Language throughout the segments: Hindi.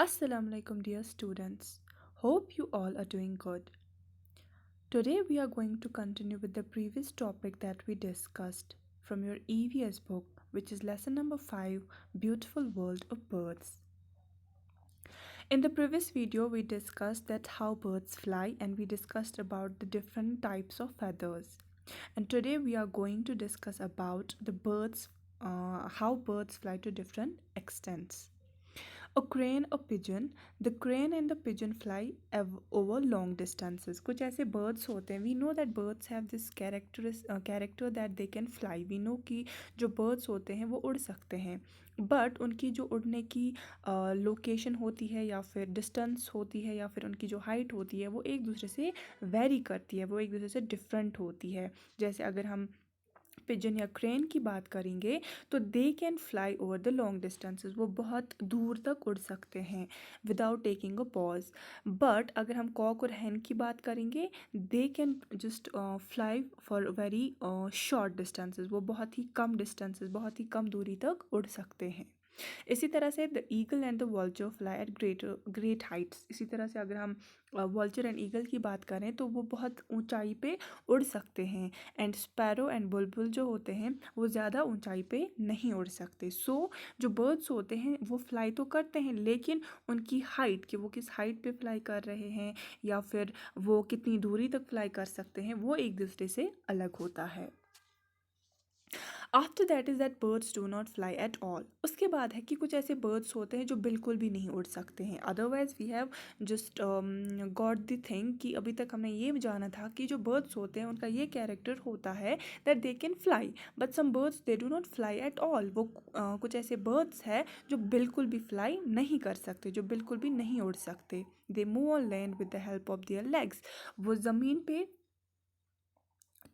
Assalamu alaikum, dear students. Hope you all are doing good. Today we are going to continue with the previous topic that we discussed from your EVS book, which is lesson number 5, Beautiful World of Birds. In the previous video, we discussed that how birds fly and we discussed about the different types of feathers. And today we are going to discuss about the birds, how birds fly to different extents. A crane, a pigeon. The crane and the pigeon fly over long distances. कुछ ऐसे birds होते हैं. We know that birds have this character that they can fly. We know कि जो birds होते हैं वो उड़ सकते हैं. बट उनकी जो उड़ने की लोकेशन होती है या फिर डिस्टेंस होती है या फिर उनकी जो हाइट होती है वो एक दूसरे से वेरी करती है, वो एक दूसरे से डिफरेंट होती है. जैसे अगर हम पिजन या क्रेन की बात करेंगे तो दे can fly over the long distances, वो बहुत दूर तक उड़ सकते हैं without taking a pause. But अगर हम कॉक और हैन की बात करेंगे they can just fly for very short distances, वो बहुत ही कम डिस्टेंसेस, बहुत ही कम दूरी तक उड़ सकते हैं. इसी तरह से the eagle and the vulture fly at great heights. इसी तरह से अगर हम वॉल्चर एंड ईगल की बात करें तो वो बहुत ऊंचाई पे उड़ सकते हैं. एंड स्पैरो एंड बुलबुल जो होते हैं वो ज़्यादा ऊंचाई पे नहीं उड़ सकते. सो जो बर्ड्स होते हैं वो फ्लाई तो करते हैं लेकिन उनकी हाइट, कि वो किस हाइट पे फ्लाई कर रहे हैं या फिर वो कितनी दूरी तक फ्लाई कर सकते हैं, वो एक दूसरे से अलग होता है. After that is that birds do not fly at all. उसके बाद है कि कुछ ऐसे बर्ड्स होते हैं जो बिल्कुल भी नहीं उड़ सकते हैं. Otherwise we have just got the thing कि अभी तक हमने ये जाना था कि जो बर्ड्स होते हैं उनका ये कैरेक्टर होता है that they can fly, but some birds they do not fly at all. वो कुछ ऐसे बर्ड्स हैं जो बिल्कुल भी फ्लाई नहीं कर सकते, जो बिल्कुल भी नहीं उड़ सकते. They move on land with the help of their legs. वो ज़मीन पे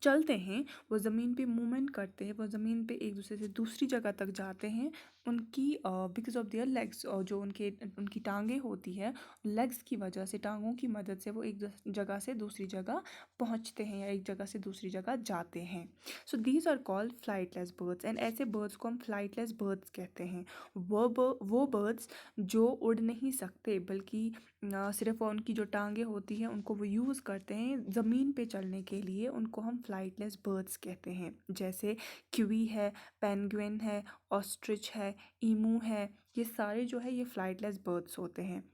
चलते हैं, वो ज़मीन पे मूवमेंट करते हैं, वो ज़मीन पे एक दूसरे से दूसरी जगह तक जाते हैं उनकी बिकॉज ऑफ देयर लेग्स. और जो उनकी टांगें होती है, लेग्स की वजह से, टांगों की मदद से वो एक जगह से दूसरी जगह पहुंचते हैं या एक जगह से दूसरी जगह जाते हैं. So these are called flightless birds. And ऐसे बर्ड्स को हम फ्लाइटलेस बर्ड्स कहते हैं. वो बर्ड्स जो उड़ नहीं सकते बल्कि सिर्फ उनकी जो टांगें होती हैं उनको वो यूज़ करते हैं ज़मीन पे चलने के लिए, उनको हम फ्लाइटलेस बर्ड्स कहते हैं. जैसे क्वी है, पेंगुइन है, ऑस्ट्रिच है, ईमू है, ये सारे जो है ये फ्लाइटलेस बर्ड्स होते हैं.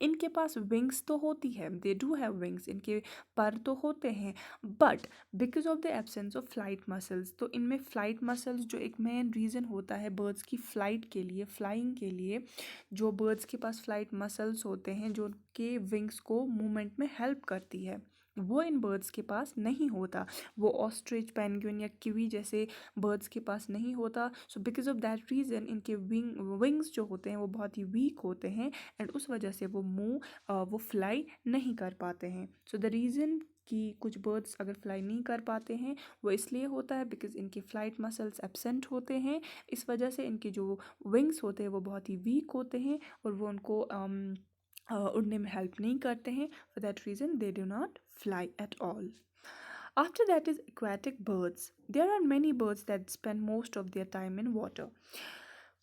इनके पास विंग्स तो होती है, दे डू हैव विंग्स, इनके पर तो होते हैं, but because of the absence of flight muscles. तो इनमें फ्लाइट मसल्स जो एक मेन रीज़न होता है बर्ड्स की फ्लाइट के लिए, फ्लाइंग के लिए, जो बर्ड्स के पास फ्लाइट मसल्स होते हैं जो उनके विंग्स को मूवमेंट में हेल्प करती है, वो इन बर्ड्स के पास नहीं होता. वो ऑस्ट्रिच, पेंगुइन या किवी जैसे बर्ड्स के पास नहीं होता. So because of that reason इनके विंग्स जो होते हैं वो बहुत ही वीक होते हैं एंड उस वजह से वो फ्लाई नहीं कर पाते हैं. सो द रीज़न कि कुछ बर्ड्स अगर फ्लाई नहीं कर पाते हैं वो इसलिए होता है बिकॉज इनके फ्लाइट मसल्स एब्सेंट होते हैं. इस वजह से इनके जो विंग्स होते हैं वो बहुत ही वीक होते हैं और वो उनको उड़ने में हेल्प नहीं करते हैं. For that reason they do not fly at all. After that is aquatic birds. There are many birds that spend most of their time in water.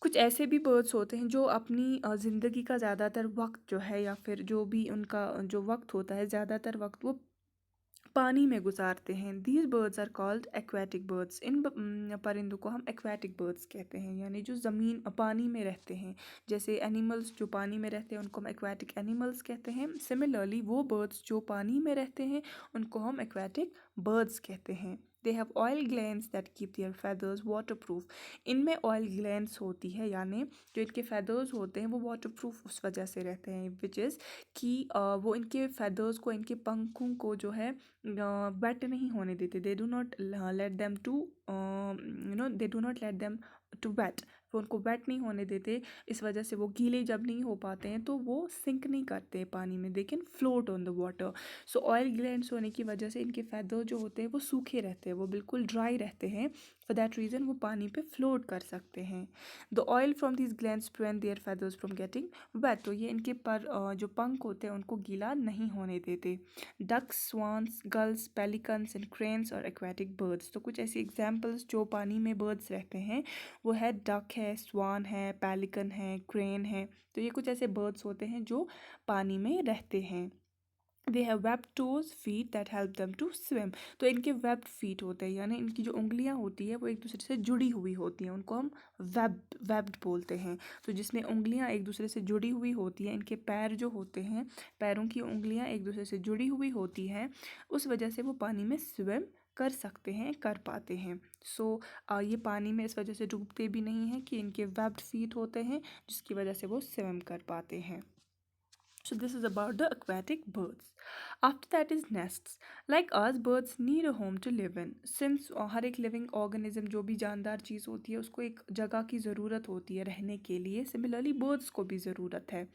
कुछ ऐसे भी बर्ड्स होते हैं जो अपनी ज़िंदगी का ज़्यादातर वक्त जो है या फिर जो भी उनका जो वक्त होता है ज़्यादातर वक्त वो पानी में गुजारते हैं. These birds are called aquatic birds. इन परिंदों को हम एक्वेटिक बर्ड्स कहते हैं, यानी जो ज़मीन पानी में रहते हैं. जैसे एनिमल्स जो पानी में रहते हैं उनको हम एक्वेटिक एनिमल्स कहते हैं. सिमिलरली वो बर्ड्स जो पानी में रहते हैं उनको हम एक्वेटिक बर्ड्स कहते हैं. They have oil glands that keep their feathers water proof. इनमें ऑयल ग्लैंड्स होती है, यानी जो इनके फेदर्स होते हैं वो वाटर प्रूफ उस वजह से रहते हैं, विच इज़ कि वो इनके फेदर्स को, इनके पंखों को जो है वेट नहीं होने देते. They do not let them to they do not let them to wet. वो उनको वेट नहीं होने देते. इस वजह से वो गीले जब नहीं हो पाते हैं तो वो सिंक नहीं करते पानी में, they can float on the water. So oil glands होने की वजह से इनके फेदर जो होते हैं वो सूखे रहते हैं, वो बिल्कुल ड्राई रहते हैं. फॉर दैट रीज़न वो पानी पे फ्लोट कर सकते हैं। The oil from these glands prevent there feathers from getting wait, तो ये इनके पर जो पंख होते हैं उनको गीला नहीं होने देते। Ducks, swans, gulls, pelicans and cranes और एक्वेटिक बर्ड्स, तो कुछ ऐसी एग्जाम्पल्स जो पानी में बर्ड्स रहते हैं वो है डक है, स्वान है, पेलिकन है, क्रेन है। तो ये कुछ ऐसे बर्ड्स होते हैं जो पानी में रहते हैं। They have webbed toes feet that help them to swim, तो इनके वेब्ड फीट होते हैं, यानी इनकी जो उंगलियां होती है वो एक दूसरे से जुड़ी हुई होती हैं, उनको हम वेब्ड बोलते हैं। तो जिसमें उंगलियां एक दूसरे से जुड़ी हुई होती हैं, इनके पैर जो होते हैं, पैरों की उंगलियां एक दूसरे से जुड़ी हुई होती हैं, उस वजह से वो पानी में स्विम कर सकते हैं, कर पाते हैं। सो ये पानी में इस वजह से डूबते भी नहीं हैं कि इनके वेब्ड फीट होते हैं, जिसकी वजह से वो स्विम कर पाते हैं। So this is about the aquatic birds. After that is nests. Like us, birds need a home to live in. Since हर एक living organism जो भी जानदार चीज़ होती है उसको एक जगह की ज़रूरत होती है रहने के लिए, सिमिलरली birds को भी ज़रूरत है।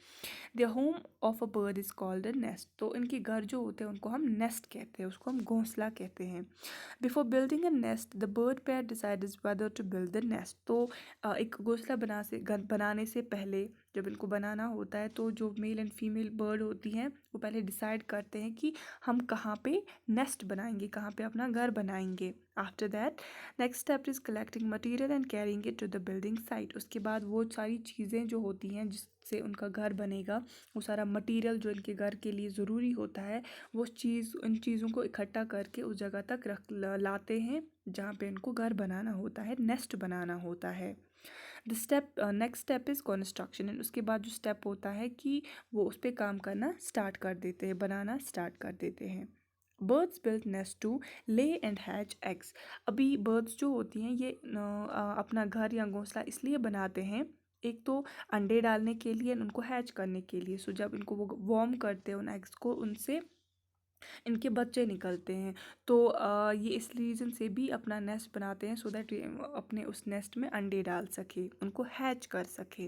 The home of a bird is called a nest. तो इनके घर जो होते हैं उनको हम nest कहते हैं, उसको हम घोंसला कहते हैं। Before building a nest, the bird pair decides whether to build the nest. तो एक घोंसला बनाने से पहले जब इनको बनाना होता है तो जो मेल एंड फीमेल बर्ड होती हैं वो पहले डिसाइड करते हैं कि हम कहाँ पे नेस्ट बनाएंगे, कहाँ पे अपना घर बनाएंगे। After that next step is collecting material and carrying it to the building site. उसके बाद वो सारी चीज़ें जो होती हैं जिससे उनका घर बनेगा, वो सारा मटेरियल जो इनके घर के लिए ज़रूरी होता है, वो इन चीज़ों को इकट्ठा करके उस जगह तक लाते हैं जहाँ पे इनको घर बनाना होता है, नेस्ट बनाना होता है। Next step is construction, and उसके बाद जो स्टेप होता है कि वो उस पर काम करना स्टार्ट कर देते हैं, बनाना स्टार्ट कर देते हैं। बर्ड्स बिल्ड नेस्ट टू ले एंड हैच एग्स। अभी बर्ड्स जो होती हैं ये अपना घर या घोंसला इसलिए बनाते हैं, एक तो अंडे डालने के लिए, उनको हैच करने के लिए। सो जब इनको वो वॉर्म करते हैं उन एग्स को, उनसे इनके बच्चे निकलते हैं। तो ये इस रीज़न से भी अपना नेस्ट बनाते हैं, सो दैट अपने उस नेस्ट में अंडे डाल सके, उनको हैच कर सके।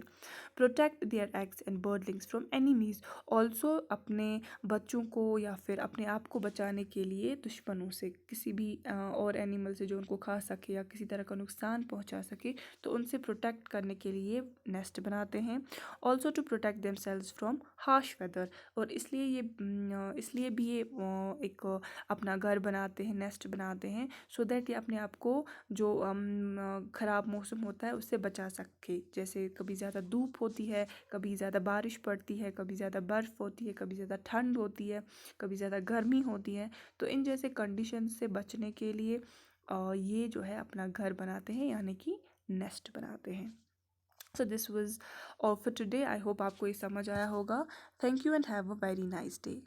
Protect their eggs and birdlings from enemies, also अपने बच्चों को या फिर अपने आप को बचाने के लिए दुश्मनों से, किसी भी और एनिमल से जो उनको खा सके या किसी तरह का नुकसान पहुंचा सके, तो उनसे प्रोटेक्ट करने के लिए नेस्ट बनाते हैं। Also to protect themselves from harsh weather, और इसलिए भी ये एक अपना घर बनाते हैं, नेस्ट बनाते हैं, सो दैट ये अपने आप को जो ख़राब मौसम होता है उससे बचा सके। जैसे कभी ज़्यादा धूप होती है, कभी ज़्यादा बारिश पड़ती है, कभी ज़्यादा बर्फ़ होती है, कभी ज़्यादा ठंड होती है, कभी ज़्यादा गर्मी होती है, तो इन जैसे कंडीशन से बचने के लिए ये जो है अपना घर बनाते हैं, यानी कि नेस्ट बनाते हैं। So this was all for today. I hope आपको ये समझ आया होगा। Thank you and have a very nice day.